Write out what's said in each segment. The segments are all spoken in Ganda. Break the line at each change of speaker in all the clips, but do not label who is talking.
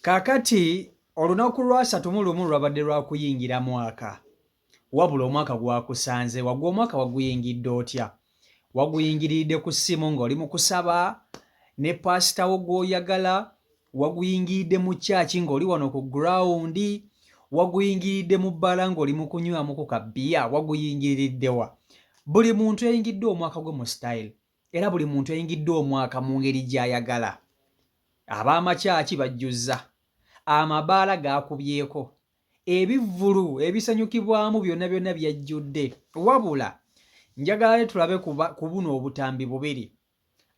Kakati olunaku lwa 31 lwabadde lwa kuyingira mwaka. Wabula omwaka gwakusanze wagwa omwaka waguyingidde otya? Waguyingiridde ku ssimu ng'oli mu kusaba ne pasita wo gw'oyagala, waguyingiridde mu kyaki ng'oli wano ku gurawundi, waguyingiridde mu bbala ng'oli mu kunywamu ku kabbiya, waguyingiridde wa? Buli muntu yayingidde omwaka gwe mu style era buli muntu yayingidde omwaka mu ngeri gy'ayagala. Ab'amakyaki bajjuzza, amabaala gaakubyeko, ebivvulu ebisanyukibwamu byonna byonna byajjudde. Wabula njagala tulabe ku buno obutambi bubiri.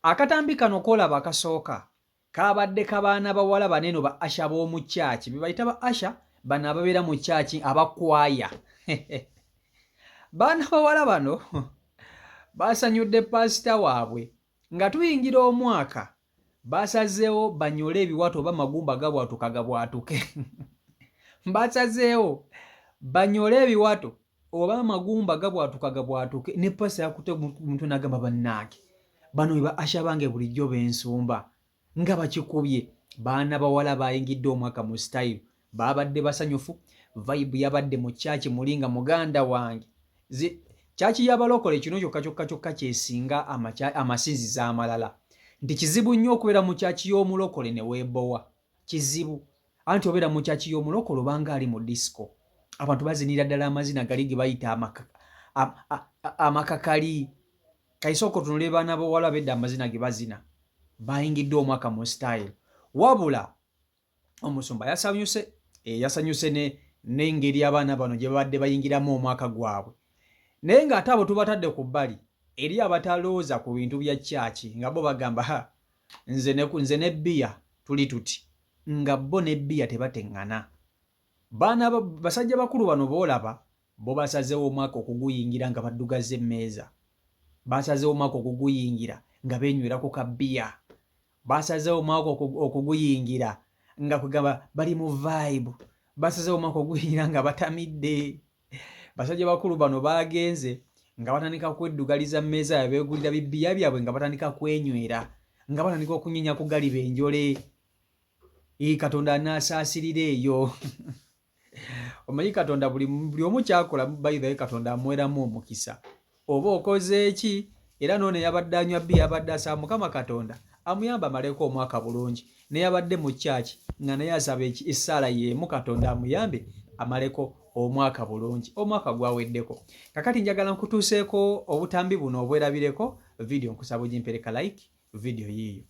Akatambi kano koolaba akasooka kaabadde kabaana bawala baneno ba Asha b'omu kyaki, be bayita ba Asha, bano ababeera mu kyaki abakwaya. Baana bawala bano baasanyudde pasita waabwe nga tuyingira omwaka. Basazeewo banyole ebiwato oba magumba gabwatuka gabwatuke. Basazeewo banyole ebiwato oba magumba gabwatuka gabwatuke ne pasa yakute omuntu n'agamba bannaage. Bano ba Asha bange bulijjo b'ensumba nga bakikubye. Baana bawala bayingidde omwaka mu style. Baabadde basanyufu, vibe yabadde mu kyaki mulinga muganda wange. Kyaki y'abalokole kino kyokka kyesinga amasinzizo amalala. Nti kizibu nnyo okubeera mu kyaki y'omulokole ne weebowa. Kizibu. Anti obeera mu kyaki y'omulokole obanga ali mu disco. Abantu bazinira ddala amazina gali ge bayita amakakali. Kaisoko tunule baana bawala bedda amazina ge bazina. Bayingidde omwaka mu style. Wabula omusumba yasanyuse n'engeri abaana bano gye babadde bayingiramu omwaka gwabwe. Naye ng'ate abo tubatadde ku bbali eri abatalooza ku bintu bya kyaki nga bo bagamba nze ne bbiya tuli tuti, nga bo ne bbiya tebateŋŋana. Baana basajja bakulu bano boolaba bo basazeewo omwaka okuguyingira nga baddugaza emmeeza. Basazeewo omwaka okuguyingira nga beenywera ku kabbiya. Basazeewo omwaka okuguyingira nga kugamba bali mu vibe. Basazeewo omwaka okuguyingira nga batamidde. Basajja bakulu bano baagenze nga batandika kweddugaliza mmeeza yabeegulira bibbiya byabwe nga batandika kwenywera, nga batandika okunyinya ku galiba enjole. Katonda anaasaasirira eyo. Omanyi Katonda buli omu kyakola bayithayo Katonda amweramu omukisa. Oba okoze eki era noone yabadde anywa bbiya yabadde asaba Mukama Katonda amuyamba amaleko omwaka bulungi. Ne yabadde mu kyaki nga naye asaba essaala y'emu Katonda amuyambe amaleko omwaka bulungi. Omwaka gwaweddeko. Kakati njagala nkutuuseeko obutambi buno obwerabireko. Video nkusaba ogimpereka like video yiyo.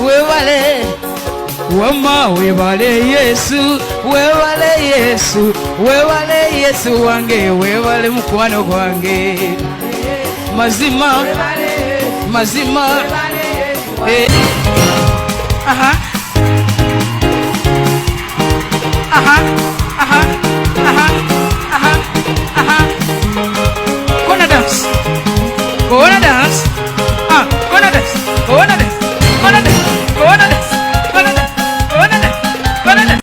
Wewale wama wewale Yesu, wewale Yesu, wewale Yesu wange, wewale mukwano gwange. Mazima mazima aha aha aha aha aha aha. Gonna dance, gonna dance, gonna dance, gonna dance, gonna dance, gonna dance.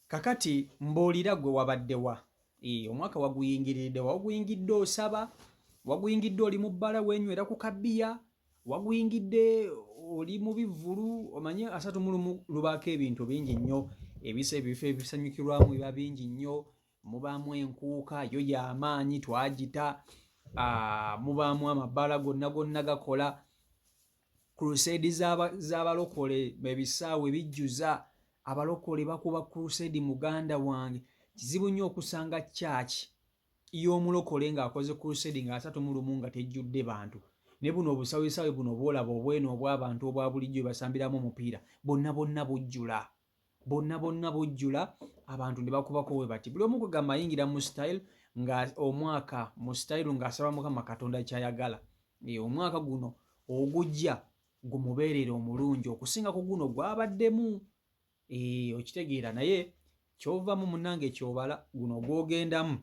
Kakati mbuulira gwe wabaddewa. Omwaka waguyingiridde, waguyingidde osaba, waguyingidde oli mu bbala weenywera ku kabbiya, waguyingidde oli mu bivvulu. Omanye 31 lubaako ebintu bingi nnyo. Ebifo ebisanyukirwamu biba bingi nnyo. Mubaamu enkuuka yo y'amaanyi twagita. Mubaamu amabbala gonna gakola. Crusade z'abalokole ebisaawe bijjuza. Abalokole bakuba crusade muganda wange. Kizibu nnyo okusanga church y'omulokole ng'akoze crusade nga 31 nga tejjudde bantu ne buno obusaweesawe buno bwolaba obweno obw'abantu obwa bulijjo basambiramu omupiira bonna bujjula abantu ne bakubako we bati buli omu kugamba ayingira mu style nga omwaka mu style ng'asaba Mukama Katonda kyayagala omwaka guno ogujja gumubeerera omulungi okusinga ku guno gwabaddemu okitegeera naye kyovamu munnange kyobala guno gwogendamu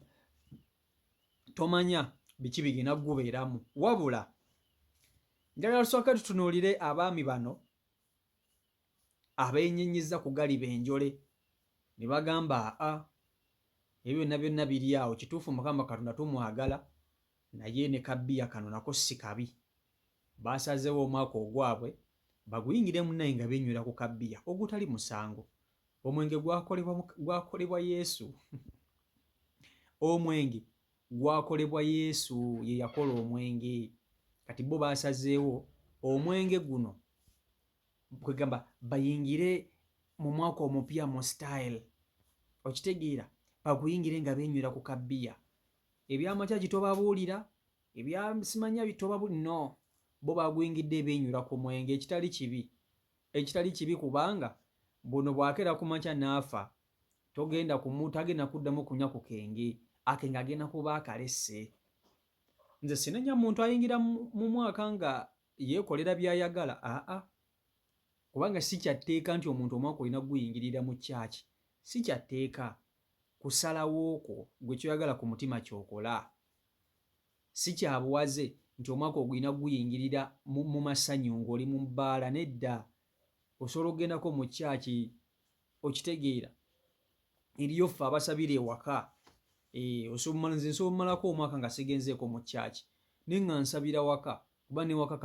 tomanya biki bigina gubeeramu wabula njagala tusooke tutunuulire abaami bano abeenyenyezza ku galiba enjole ne bagamba ebyo byonna biri awo kituufu Mukama Katonda tumwagala naye ne kabbiya kano nako si kabi baasazeewo omwaka ogwabwe baguyingiremu naye nga benywera ku kabbiya ogutali musango omwenge gwakolebwa Yesu omwenge gwakolebwa Yesu ye yakola omwenge kati bo baasazeewo omwenge guno kwegamba bayingire mu mwaka omupya mu style okitegeera baguyingire nga benywera ku kabbiya ebyamakyaki tobabuulira ebyasimanya no bo baguyingidde benywera ku mwenge ekitali kibi kubanga buno bwakera ku makya naafa tagenda kuddamu kunywa ku kenge akenge agenda kuba akalese nze sinenya muntu ayingira mu mwaka nga yeekolera byayagala kubanga si kyatteeka nti omuntu omwaka olina guyingirira mu kyaki si kyatteeka kusalawo okwo gwe kyoyagala ku mutima kyokola si kyabuwaze nti omwaka ogulina guyingirira mu masanyu ng'oli mu bbaala nedda osobola okugendako mu kyaki okitegeera eriyo ffe abasabira ewaka nze nsobola omalako omwaka nga sigenzeeko mu kyaki naye nga nsabira waka kuba ne waka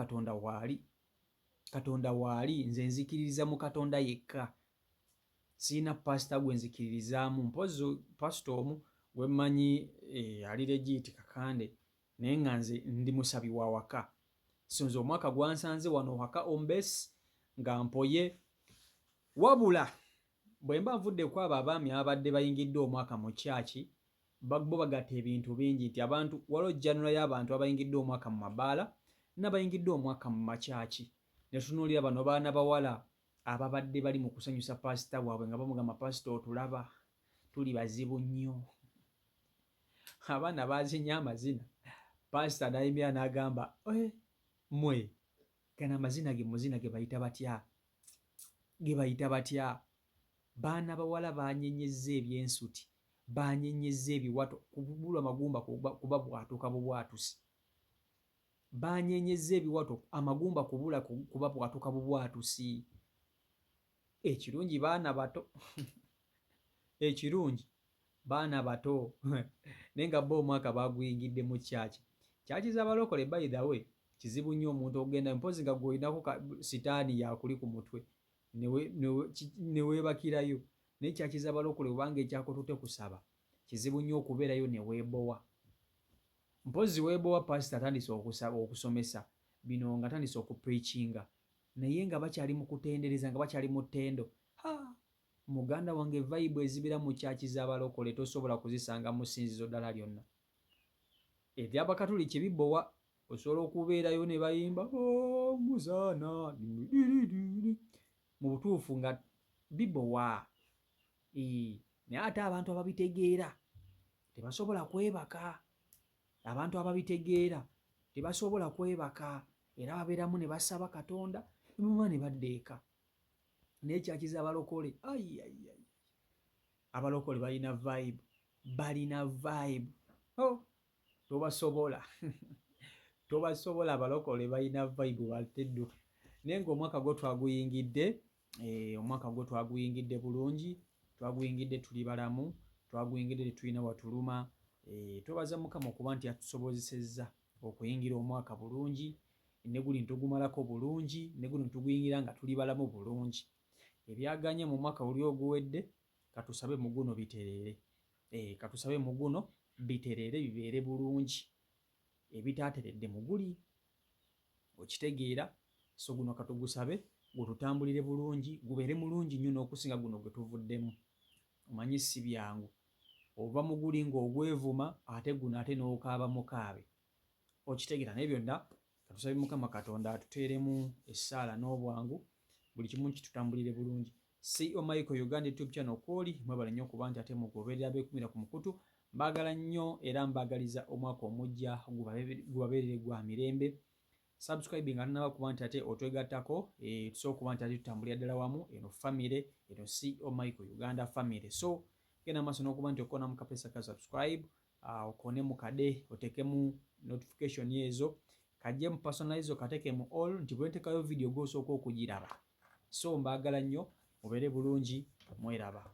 Katonda waali nze nzikiririza mu Katonda yekka siina pasita gwe nzikiririzaamu mpozi pasita omu gwe mmanyi ali Legit Kakande naye nga nze ndi musabi wa waka so nze omwaka gwansanze wano waka ombesi nga mpoye wabula bwe mba nvudde ku abo abaami abadde bayingidde omwaka mu kyaki bo bagatta ebintu bingi nti abantu waliwo jjanula y'abantu abayingidde omwaka mu mabaala n'abayingidde omwaka mu makyaki ne tunuulira bano baana bawala ababadde bali mu kusanyusa pasita waabwe nga bamugamba pasita otulaba tuli bazibu nnyo abaana bazinya amazina pasita nayimbira n'agamba mmwe gano amazina muzina ge bayita batya baana bawala banyenyezza ebyensuti banyenyezza ebiwato kubulwa magumba kuba bwatuuka bubwatusi banyenyezza ebiwato amagumba kubula kuba bwatuuka bubwatusi ekirungi baana bato ekirungi baana bato naye nga bo omwaka baguyingidde mu kyaki z'abalokole by the way kizibu nnyo omuntu okugenda mpozi nga gw'olinako sitaani yakuli ku mutwe ne weebakirayo naye kyaki z'abalokole obanga ekyakotute kusaba kizibu nnyo okubeerayo ne weebowa mpozi weebowa pasita atandise okusomesa bino nga atandise okupreachinga naye nga bakyali mu kutendereza nga bakyali mu ttendo muganda wange vibe ezibira mu kyaki z'abalokole tosobola kuzisanga mu ssinzizo ddala lyonna eby'abakatuliki bibowa osobola okubeerayo ne bayimba muzaana mu butuufu nga bibowa naye ate abantu ababitegeera tebasobola kwebaka era babeeramu ne basaba Katonda nemuma ne baddeeka naye kyaki z'abalokole abalokole balina vibe tobasobola abalokole balina vibe balteddu naye ng'omwaka gwo twaguyingidde bulungi twaguyingidde tuli balamu twaguyingidde tetulina watuluma twebaza Mukama okuba nti atusobozesezza okuyingira omwaka bulungi ne guli ntugumalako bulungi ne guno ntuguyingira nga tuli balamu bulungi ebyaganye mu mwaka oli oguwedde katusabe mu guno bitereere bibeere bulungi ebitaateredde mu guli okitegeera so guno katugusabe gututambulire bulungi gubeere mulungi nnyo n'okusinga guno gwe tuvuddemu omanyi si byangu ova muguli ng'ogwevuma ate guno ate n'okaaba mukaabe. Okitegeera naye byonna katusabe Mukama Katonda atuteeremu essaala n'obwangu buli kimu kitutambulire bulungi. CEO Michael Uganda YouTube channel kwoli mwebale nnyo okuba nti ate mugoberera beekumira ku mukutu. Mbaagala nnyo era mbaagaliza omwaka omujja gubabeerere gwa mirembe. Subscribing nga tannaba kuba nti ate otwegattako tusobola okuba nti ate tutambulira ddala wamu eno family eno CEO Michael Uganda family. So genda maaso n'okuba nti okonamu kapesa ka subscribe okone mu kade otekemu notification yezo kajje mu personalize okateke mu all nti bwe ntekayo video gw'osooka okugiraba. So mbaagala nnyo mubeere bulungi mweraba.